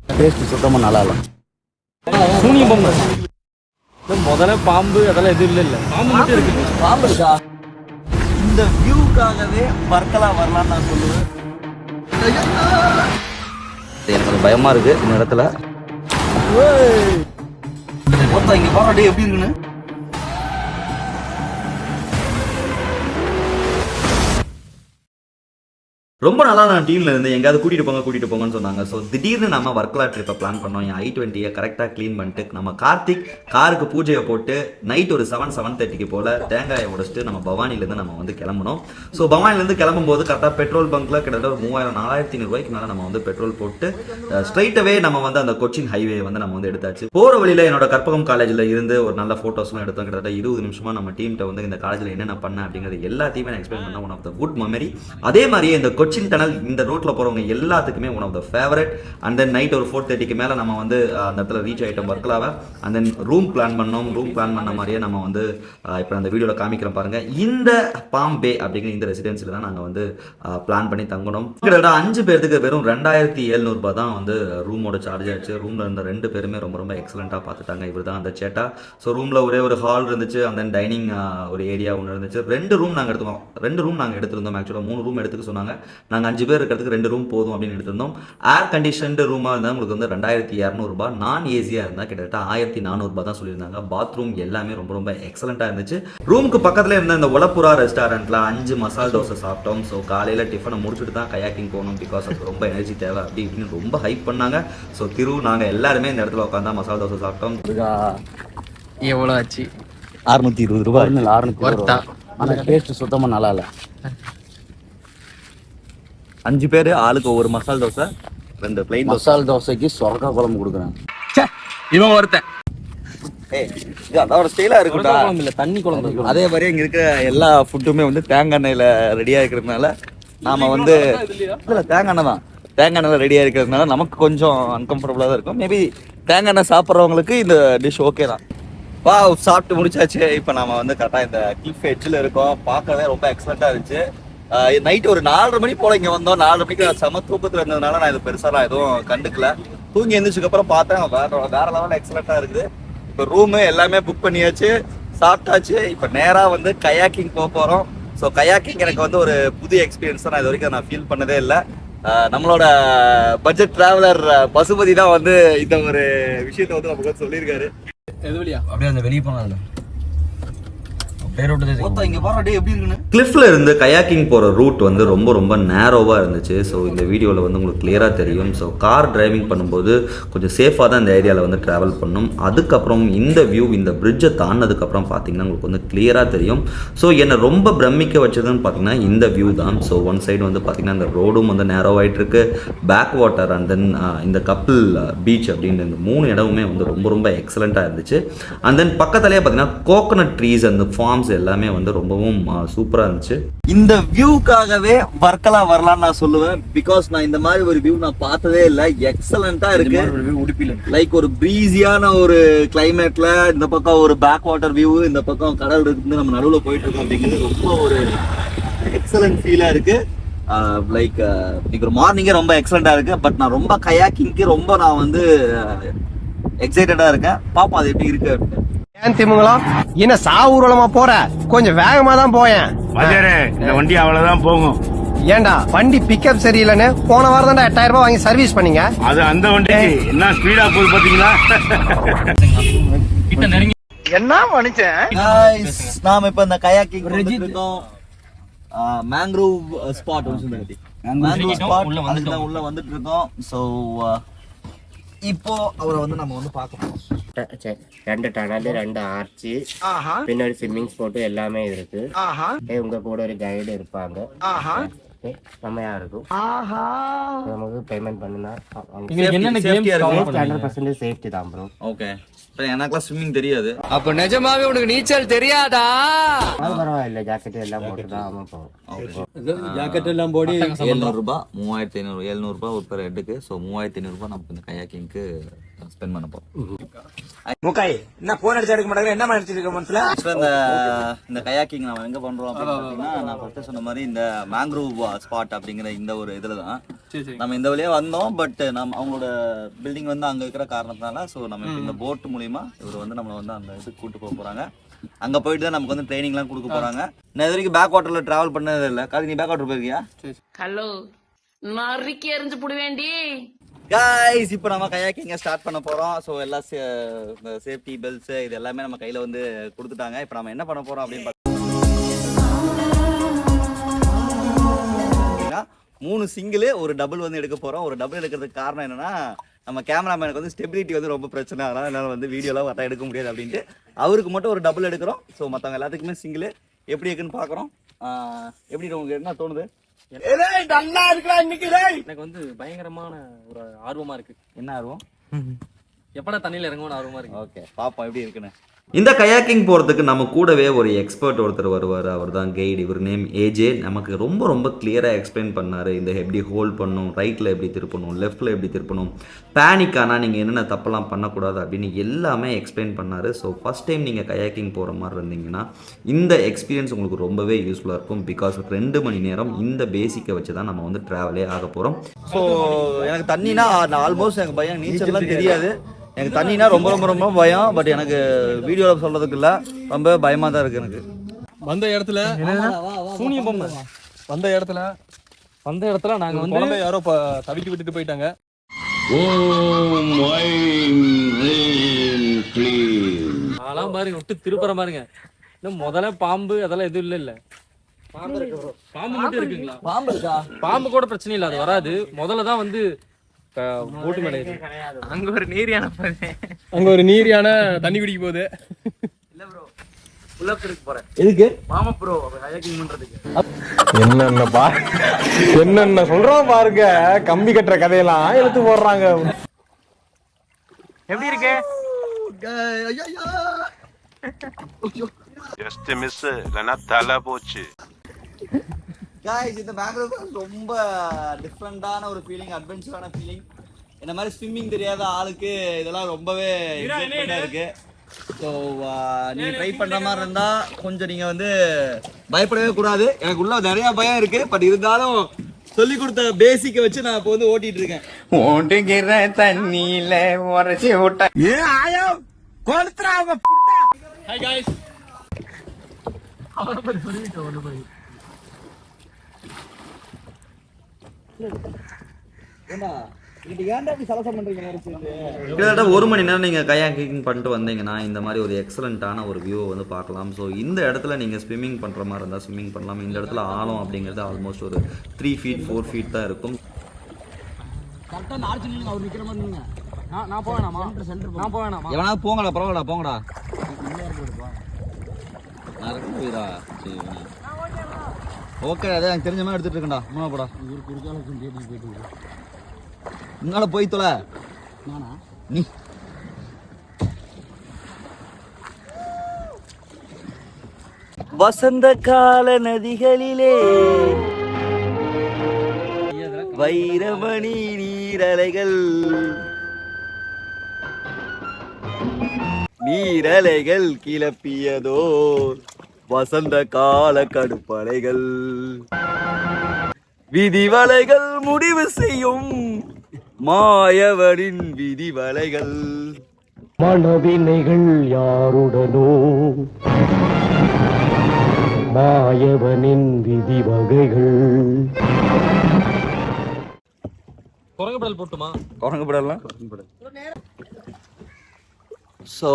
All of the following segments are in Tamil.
டேஸ்ட் சுத்தமாக நல்லா இல்லை. சூனியம் பொம்மை முதல்ல பாம்பு அதெல்லாம் எதுவும் இல்லை. பாம்பு மட்டும் இருக்கு. பாம்பு இருக்கா? இந்த வியூக்காகவே வர்க்கலா வரலான்னு நான் சொல்லுவேன். எனக்கு கொஞ்சம் பயமா இருக்கு இந்த இடத்துல. மொத்தம் இங்க பாரு எப்படி இருக்குன்னு. ரொம்ப நாளா நான் டீம்ல இருந்து எங்கேயாவது கூட்டிட்டு போங்கன்னு சொன்னாங்க. ஸோ திடீர்னு நம்ம வர்க்கலா ட்ரிப்பை பிளான் பண்ணோம். என் i20 கரெக்டாக க்ளீன் பண்ணிட்டு நம்ம கார்த்திக் காருக்கு பூஜையை போட்டு நைட் ஒரு 7:30 போல தேங்காயை உடைச்சிட்டு நம்ம பவானிலேருந்து நம்ம வந்து கிளம்பணும். ஸோ பவானிலேருந்து கிளம்பும்போது கரெக்டாக பெட்ரோல் பங்க்ல கிட்டத்தட்ட ஒரு 3000-4500 ரூபாய்க்கு மேலே நம்ம வந்து பெட்ரோல் போட்டு ஸ்ட்ரைட்டாகவே நம்ம வந்து அந்த கொச்சின் ஹைவே வந்து நம்ம வந்து எடுத்தாச்சு. போகிற வழியில் என்னோட கற்பகம் காலேஜில் இருந்து ஒரு நல்ல ஃபோட்டோஸ்லாம் எடுத்தோம். கிட்டத்தட்ட 20 நிமிஷமா நம்ம டீம்கிட்ட வந்து இந்த காலேஜில் என்னென்ன பண்ணேன் அப்படிங்கிறது எல்லாத்தையுமே நான் எக்ஸ்பிளைன் பண்ண one of the good memory. அதே மாதிரியே இந்த கொச்சின் டனல் இந்த ரோட்ல போறவங்க எல்லாத்துக்குமே one of the favourite. And then night ஒரு 4:30 மேல நம்ம வந்து அந்த இடத்துல ரீச் ஆயிட்டோம் வர்க்கலாவை. அண்ட் தென் ரூம் பிளான் பண்ணோம். ரூம் பிளான் பண்ண மாதிரியே நம்ம வந்து இப்போ அந்த வீடியோல காமிக்கிறோம் பாருங்க. இந்த பாம் பே அப்படிங்கிற இந்த ரெசிடென்சில தான் நாங்கள் வந்து பிளான் பண்ணி தங்கணும். கிட்டத்தட்ட 5 பேருக்கு வெறும் 2700 ரூபாய் தான் வந்து ரூமோட சார்ஜ் ஆச்சு. ரூம்ல இருந்த 2 பேருமே ரொம்ப ரொம்ப எக்ஸலண்டா பார்த்துட்டாங்க. இவர் தான் அந்த சேட்டா. ஸோ ரூம்ல ஒரே ஒரு ஹால் இருந்துச்சு. அண்ட் தென் டைனிங் ஒரு ஏரியா ஒன்று இருந்துச்சு. 2 ரூம் நாங்கள் எடுத்திருந்தோம். ஆக்சுவலாக 3 ரூம் எடுத்துக்க சொன்னாங்க. நாங்கள் 5 பேர் இருக்கிறதுக்கு 2 ரூம் போதும் அப்படின்னு எடுத்திருந்தோம். ஏர் கண்டிஷன்டு ரூமாக இருந்தால் உங்களுக்கு வந்து 2200 ரூபாய். நான் ஏசியாக இருந்தால் கிட்டத்தட்ட 1400 ரூபாய் தான் சொல்லியிருந்தாங்க. பாத்ரூம் எல்லாமே ரொம்ப ரொம்ப எக்ஸலண்ட்டாக இருந்துச்சு. ரூமுக்கு பக்கத்தில் இருந்த இந்த ஒலப்புரா ரெஸ்டாரண்ட்டில் 5 மசால் தோசை சாப்பிட்டோம். ஸோ காலையில் டிஃபனை முடிச்சுட்டு தான் கயாக்கிங் போகணும். பிகாஸ் அது ரொம்ப எனர்ஜி தேவை அப்படி இப்படின்னு ரொம்ப ஹைப் பண்ணாங்க. ஸோ நாங்கள் எல்லாருமே இந்த இடத்துல உட்காந்தா மசால் தோசை சாப்பிட்டோம். எவ்வளோ ஆச்சு? 620 ரூபாய். 600 ஆனால் டேஸ்ட் சுத்தமாக நல்லா இல்லை. 5 பேர் ஆளுக்கு ஒவ்வொரு மசால் தோசை, 2 பிளைன் மசால் தோசைக்கு சொரக்கா குழம்பு கொடுக்குறாங்க. இவன் ஒருத்தன் அதோட ஸ்டைலா இருக்குடா. தண்ணி குழம்பு. அதே மாதிரி இங்க இருக்கிற எல்லா ஃபுட்டுமே வந்து தேங்காய் எண்ணெயில ரெடியா இருக்கிறதுனால நாம வந்து தேங்காய் எண்ணெய் தான். தேங்காய் எண்ணெயில ரெடியா இருக்கிறதுனால நமக்கு கொஞ்சம் அன்கம்ஃபர்டபுளா தான் இருக்கும். மேபி தேங்காய் எண்ணெய் சாப்பிட்றவங்களுக்கு இந்த டிஷ் ஓகே தான். சாப்பிட்டு முடிச்சாச்சு. இப்போ நாம வந்து கரெக்டாக இந்த கிளிஃப் எட்ஜில் இருக்கோம். பார்க்கவே ரொம்ப எக்ஸலண்டா இருந்துச்சு. நைட்டு ஒரு 4:30 மணி போல இங்கே வந்தோம். 4:30 மணிக்கு செம தூக்கத்தில் இருந்ததுனால நான் இது பெருசாலாம் எதுவும் கண்டுக்கல. தூங்கி எழுந்திரிச்சதுக்கப்புறம் பார்த்தேன் வேற லெவலில் எக்ஸலண்ட்டாக இருக்குது. இப்போ ரூமு எல்லாமே புக் பண்ணியாச்சு, சாப்பிட்டாச்சு. இப்போ நேராக வந்து கயாக்கிங் போக போகிறோம். ஸோ கயாக்கிங் எனக்கு வந்து ஒரு புது எக்ஸ்பீரியன்ஸ் தான். நான் இது வரைக்கும் நான் ஃபீல் பண்ணதே இல்லை. நம்மளோட பட்ஜெட் டிராவலர் பசுபதி தான் வந்து இந்த ஒரு விஷயத்த வந்து நமக்கு வந்து சொல்லியிருக்காரு. அப்படியே அந்த வெளியே போனால கிளிஃப்ல இருந்து கயாக்கிங் போகிற ரூட் வந்து ரொம்ப ரொம்ப நேரோவாக இருந்துச்சு. ஸோ இந்த வீடியோவில் வந்து உங்களுக்கு கிளியராக தெரியும். ஸோ கார் டிரைவிங் பண்ணும்போது கொஞ்சம் சேஃபாக தான் இந்த ஏரியாவில் வந்து ட்ராவல் பண்ணணும். அதுக்கப்புறம் இந்த வியூ, இந்த பிரிட்ஜை தாண்டினதுக்கப்புறம் பார்த்தீங்கன்னா உங்களுக்கு வந்து கிளியராக தெரியும். ஸோ என்னை ரொம்ப பிரமிக்க வச்சதுன்னு பார்த்தீங்கன்னா இந்த வியூ தான். ஸோ ஒன் சைடு வந்து பார்த்தீங்கன்னா இந்த ரோடும் வந்து நேரோவாயிட்டு இருக்கு. பேக் வாட்டர் அண்ட் தென் இந்த கப்பிள் பீச் அப்படின்னு இந்த 3 இடமுமே வந்து ரொம்ப ரொம்ப எக்ஸலண்ட்டாக இருந்துச்சு. அண்ட் தென் பக்கத்துலேயே பார்த்தீங்கன்னா கோகனட் ட்ரீஸ் அந்த ஃபார்ம்ஸ் எல்லாமே வந்து ரொம்பவும் சூப்பரா இருந்துச்சு. இந்த வியூக்காகவே வர்க்கலா வரலான்னு நான் சொல்லுவேன். பிகாஸ் நான் இந்த மாதிரி ஒரு வியூ நான் பார்த்ததே இல்லை. எக்ஸலண்டா இருக்கு. உடுப்பில லைக் ஒரு ப்ரீஸியான ஒரு கிளைமேட்ல இந்த பக்கம் ஒரு பேக் வாட்டர் வியூ, இந்த பக்கம் கடல் இருக்கு, நம்ம நடுவில் போயிட்டு இருக்கோம் அப்படிங்கிறது ரொம்ப ஒரு எக்ஸலண்ட் ஃபீலா இருக்கு. லைக் இன்னைக்கு ஒரு மார்னிங்கே ரொம்ப எக்ஸலண்டா இருக்கு. பட் நான் ரொம்ப கயாக்கிங்க்கு ரொம்ப நான் வந்து எக்ஸைட்டடா இருக்கேன். பாப்போம் அது எப்படி இருக்கு அப்படின்னு. ஏன் திமுங்களா என்ன சாவூர்வலமா போற? கொஞ்சம் வேகமா தான் போயேன். இந்த வண்டி அவ்வளவுதான் போகும். ஏண்டா வண்டி பிக்கப் சரியில்லைன்னு போன வாரம் தான் 8000 ரூபாய் வாங்கி சர்வீஸ் பண்ணீங்க. அது அந்த வண்டி என்ன ஸ்பீடா போகுது பாத்தீங்களா? என்ன மனுஷன். நாம இப்ப இந்த கயாக்கிங் இருக்கோம். மேங்க்ரோவ் ஸ்பாட் மேங்க்ரோவ் ஸ்பாட் அதுதான் உள்ள வந்துட்டு இருக்கோம். ஸோ இப்போ அவரை வந்து நம்ம வந்து பார்க்கணும். 2 டனல் 2 ஆர்ச்சி பின்னாடி ஸ்விம்மிங் ஸ்பாட் எல்லாமே இருக்கு. உங்க கூட ஒரு கைடு இருப்பாங்க. செம்மையா இருக்கும். நமக்கு பேமெண்ட் பண்ணுனா 100% சேஃப்டி தான் ப்ரோ. ஓகே. எனக்குலாம் ஸ்விம்மிங் தெரியாது. அப்ப நிஜமாவே உனக்கு நீச்சல் தெரியாதா? அது பரவாயில்ல, ஜாக்கெட் எல்லாம் போட்டுதான் ஆமா போகும். ஜாக்கெட் எல்லாம் போடி 700 ரூபாய் 3500 700 ரூபாய் ஒரு பேர் ஹெட்டுக்கு. ஸோ 3500 ரூபாய் நமக்கு இந்த கயாக்கிங்க்கு ஸ்பெண்ட் பண்ண போறோம். முக்காய் என்ன போன் அடிச்சு எடுக்க மாட்டாங்க. என்ன மாதிரி இருக்க மனசுல இந்த கயாக்கிங் நம்ம எங்க பண்றோம் அப்படின்னு பாத்தீங்கன்னா, நான் ஃபர்ஸ்ட் சொன்ன மாதிரி இந்த மேங்க்ரோவ் ஸ்பாட் அப்படிங்கிற இந்த ஒரு இதுல தான். நம்ம இந்த வழியா வந்தோம், பட் நம்ம அவங்களோட பில்டிங் வந்து அங்க இருக்கிற காரணத்தினால ஸோ நம்ம இப்ப இந்த போட் மூலியமா இவர் வந்து நம்மளை வந்து அந்த இதுக்கு கூட்டு போக போறாங்க. அங்க போயிட்டு தான் நமக்கு வந்து ட்ரைனிங்லாம் கொடுக்க போறாங்க. நான் இது வரைக்கும் பேக் வாட்டர்ல டிராவல் பண்ணதே இல்லை. காது நீ பேக் வாட்டர் போயிருக்கியா? ஹலோ நறுக்கி எரிஞ்சு புடுவேண்டி. கைஸ் இப்போ நம்ம கயாக்கிங்க ஸ்டார்ட் பண்ண போறோம். ஸோ எல்லா சேஃப்டி பெல்ட்ஸ் இது எல்லாமே நம்ம கையில வந்து கொடுத்துட்டாங்க. இப்போ நம்ம என்ன பண்ண போறோம் அப்படின்னு பார்த்தீங்கன்னா 3 சிங்கிள் ஒரு டபுள் வந்து எடுக்க போறோம். ஒரு டபுள் எடுக்கிறதுக்கு காரணம் என்னன்னா நம்ம கேமராமேனுக்கு வந்து ஸ்டெபிலிட்டி வந்து ரொம்ப பிரச்சனை, அதனால என்னால் வந்து வீடியோலாம் கரெக்டாக எடுக்க முடியாது அப்படின்ட்டு அவருக்கு மட்டும் ஒரு டபுள் எடுக்கிறோம். ஸோ மற்றவங்க எல்லாத்துக்குமே சிங்கிள் எப்படி இருக்குன்னு பார்க்குறோம். எப்படி உங்களுக்கு என்ன தோணுது? எனக்கு வந்து பயங்கரமான ஒரு ஆர்வமா இருக்கு. என்ன ஆர்வம்? எப்படா தண்ணியில இறங்குவோம்னு ஆர்வமா இருக்கு. ஓகே, பாப்போம் எப்படி இருக்குன்னு. இந்த கயாக்கிங் போகிறதுக்கு நம்ம கூடவே ஒரு எக்ஸ்பர்ட் ஒருத்தர் வருவார். அவர் தான் கைடு. இவர் நேம் ஏஜே. நமக்கு ரொம்ப கிளியராக எக்ஸ்பிளைன் பண்ணார். இந்த எப்படி ஹோல்ட் பண்ணணும், ரைட்டில் எப்படி திருப்பணும், லெஃப்ட்டில் எப்படி திருப்பணும், பேனிக் ஆனால் நீங்கள் என்னென்ன தப்பெல்லாம் பண்ணக்கூடாது அப்படின்னு எல்லாமே எக்ஸ்பிளைன் பண்ணார். ஸோ ஃபஸ்ட் டைம் நீங்கள் கயாக்கிங் போகிற மாதிரி இருந்தீங்கன்னா இந்த எக்ஸ்பீரியன்ஸ் உங்களுக்கு ரொம்பவே யூஸ்ஃபுல்லாக இருக்கும். பிகாஸ் 2 மணி நேரம் இந்த பேசிக்கை வச்சு தான் நம்ம வந்து ட்ராவலே ஆக போகிறோம். ஸோ எனக்கு தண்ணினா ஆல்மோஸ்ட் எனக்கு பயம், நீச்சல்லாம் தெரியாது. எனக்கு தண்ணினா ரொம்ப பயம். பட் எனக்கு வீடியோவில் சொல்றதுக்கு இல்லை, ரொம்ப பயமாக தான் இருக்கு எனக்கு. வந்த இடத்துல சூனியம் பொம்மை வந்த இடத்துல நாங்க வந்து குழந்தை யாரோ தவிக்க விட்டுட்டு போயிட்டாங்க. அதெல்லாம் பாருங்க விட்டு திருப்புற பாருங்க. இன்னும் முதல்ல பாம்பு அதெல்லாம் எதுவும் இல்ல. பாம்பு மட்டும் இருக்குங்களா? பாம்பு இருக்கா? பாம்பு கூட பிரச்சனை இல்லை, அது வராது. முதல்ல தான் வந்து போட்டு மேலே அங்க ஒரு நீர் யானை தண்ணி குடிக்க போகுது. இல்ல ப்ரோ, புல்லப்க்கு போறேன். எதுக்கு? மாமா ப்ரோ கயாக்கிங் பண்றதுக்கு. என்னென்ன சொல்றோம் பாருங்க. கம்பி கட்டுற கதையெல்லாம் எடுத்து போடுறாங்க. எப்படி இருக்கு? ஜஸ்ட் மிஸ் இல்லனா தலை போச்சு. गाइस இந்த பெங்களூர் ரொம்ப டிஃபரண்டான ஒரு ஃபீலிங், அட்வென்ச்சரான ஃபீலிங். இந்த மாதிரி ஸ்விம்மிங் தெரியாத ஆளுக்கு இதெல்லாம் ரொம்பவே எக்ஸைட்மெண்டா இருக்கு. ஸோ நீங்க ட்ரை பண்ற மாதிரி இருந்தா கொஞ்சம் நீங்க வந்து பயப்படவே கூடாது. எனக்கு உள்ள நிறைய பயம் இருக்கு, பட் இருந்தாலும் சொல்லி கொடுத்த பேசிக்கை வச்சு நான் இப்போ வந்து ஓட்டிட்டு இருக்கேன். ஓட்டுகிற தண்ணியில உரைச்சி விட்ட ஹாய் गाइस. கிட்டத்தட்ட 1 மணி நேரம் நீங்கள் கயாக்கிங் பண்ணிட்டு வந்தீங்கன்னா இந்த மாதிரி ஒரு எக்ஸலண்ட்டான ஒரு வியூவை வந்து பார்க்கலாம். ஸோ இந்த இடத்துல நீங்கள் ஸ்விம்மிங் பண்ணுற மாதிரி இருந்தால் ஸ்விம்மிங் பண்ணலாம். இந்த இடத்துல ஆழம் அப்படிங்கிறது ஆல்மோஸ்ட் ஒரு 3 feet 4 feet தான் இருக்கும். எவனா போங்கடா, பரவாயில்லடா போங்கடா. ஓகே, அதே எனக்கு தெரிஞ்ச மாதிரி எடுத்துட்டு இருக்கேன்டா. மூணா போடா, முன்னால போய் தொலை நீ. வசந்த கால நதிகளிலே வைரமணி நீரலைகள் கிளப்பியதோ வசந்த கால கடுப்பலைகள், விதிவலைகள் முடிவு செய்யும் மாயவரின் விதிவலைகள். மனவினைகள் யாருடனோ மாயவனின் விதி வகைகள். குரங்குபடல் போட்டுமா? குரங்குபடலாம். ஸோ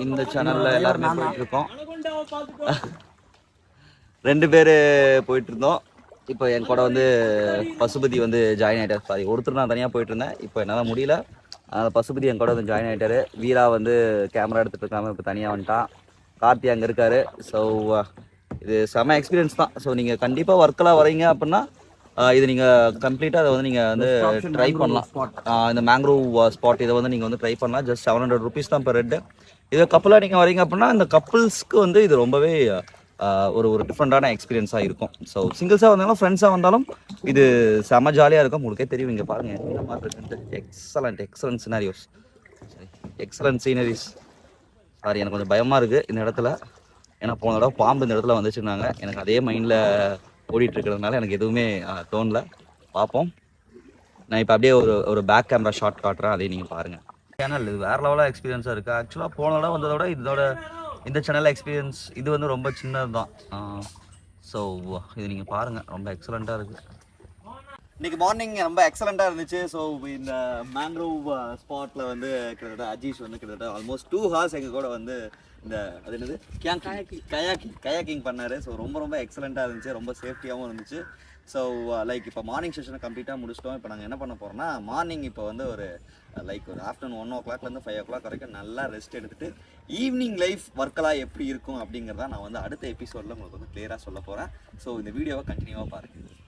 இந்த சேனல்ல எல்லாருமே போயிட்டு இருக்கோம். 2 பேர் போயிட்டு இருந்தோம். இப்போ என் கூட வந்து பசுபதி வந்து ஜாயின் ஆகிட்டார். சாரி, ஒருத்தர் நான் தனியாக போயிட்டு இருந்தேன். இப்போ என்னால் முடியல, அதனால் பசுபதி என் கூட வந்து ஜாயின் ஆகிட்டாரு. வீரா வந்து கேமரா எடுத்துகிட்டு இருக்காமல் இப்போ தனியாக வந்துட்டான். கார்த்தி அங்கே இருக்காரு. ஸோ இது செம எக்ஸ்பீரியன்ஸ் தான். ஸோ நீங்கள் கண்டிப்பாக ஒர்க்கெலாம் வரீங்க அப்படின்னா இது நீங்கள் கம்ப்ளீட்டாக அதை வந்து நீங்கள் வந்து ட்ரை பண்ணலாம். இந்த மேங்க்ரோவ் ஸ்பாட் இதை வந்து நீங்கள் வந்து ட்ரை பண்ணலாம். ஜஸ்ட் 700 rupees தான் per head. இதை கப்பலாக நீங்கள் வரீங்க அப்படின்னா இந்த கப்புள்ஸ்க்கு வந்து இது ரொம்பவே ஒரு டிஃப்ரெண்டான எக்ஸ்பீரியன்ஸாக இருக்கும். ஸோ சிங்கிள்ஸாக வந்தாலும் ஃப்ரெண்ட்ஸாக வந்தாலும் இது செம ஜாலியாக இருக்கும். உங்களுக்கே தெரியும், இங்கே பாருங்கள் என்ன மாதிரி இருக்குன்ட்டு. Excellent scenarios, excellent sceneries. Sorry, எனக்கு கொஞ்சம் பயமாக இருக்குது இந்த இடத்துல. ஏன்னா போன தடவை பாம்பு இந்த இடத்துல வந்துச்சுருந்தாங்க. எனக்கு அதே மைண்டில் ஓடிட்டு இருக்கிறதுனால எனக்கு எதுவுமே தோணல. பார்ப்போம். நான் இப்போ அப்படியே ஒரு பேக் கேமரா ஷாட் காட்டுறேன், அதையும் நீங்கள் பாருங்கள். சேனல் இது வேறு லெவலாக எக்ஸ்பீரியன்ஸாக இருக்குது. ஆக்சுவலாக போன தடவை வந்ததை விட இந்த சேனலில் எக்ஸ்பீரியன்ஸ் இது வந்து ரொம்ப சின்னது தான். ஸோ இது நீங்கள் பாருங்கள், ரொம்ப எக்ஸலண்ட்டாக இருக்குது. இன்றைக்கி மார்னிங் ரொம்ப எக்ஸலண்ட்டாக இருந்துச்சு. ஸோ இந்த மேங்க்ரோவ் ஸ்பாட்டில் வந்து கிட்டத்தட்ட அஜீஷ் வந்து கிட்டத்தட்ட ஆல்மோஸ்ட் 2 hours எங்கள் கூட வந்து இந்த அது என்னது கயாக்கிங் பண்ணார். ஸோ ரொம்ப எக்ஸலண்ட்டாக இருந்துச்சு, ரொம்ப சேஃப்டியாகவும் இருந்துச்சு. ஸோ லைக் இப்போ மார்னிங் செஷனை கம்ப்ளீட்டாக முடிச்சிட்டோம். இப்போ நாங்கள் என்ன பண்ண போகிறோம்னா மார்னிங் இப்போ வந்து ஒரு ஆஃப்டர்நூன் 1 o'clockலேருந்து 5 o'clock வரைக்கும் நல்லா ரெஸ்ட் எடுத்துகிட்டு ஈவினிங் லைஃப் ஒர்க்கெல்லாம் எப்படி இருக்கும் அப்படிங்கிறத நான் வந்து அடுத்த எபிசோடில் உங்களுக்கு வந்து கிளியராக சொல்ல போகிறேன். ஸோ இந்த வீடியோவை கண்டினியூவாக பாருங்கள்.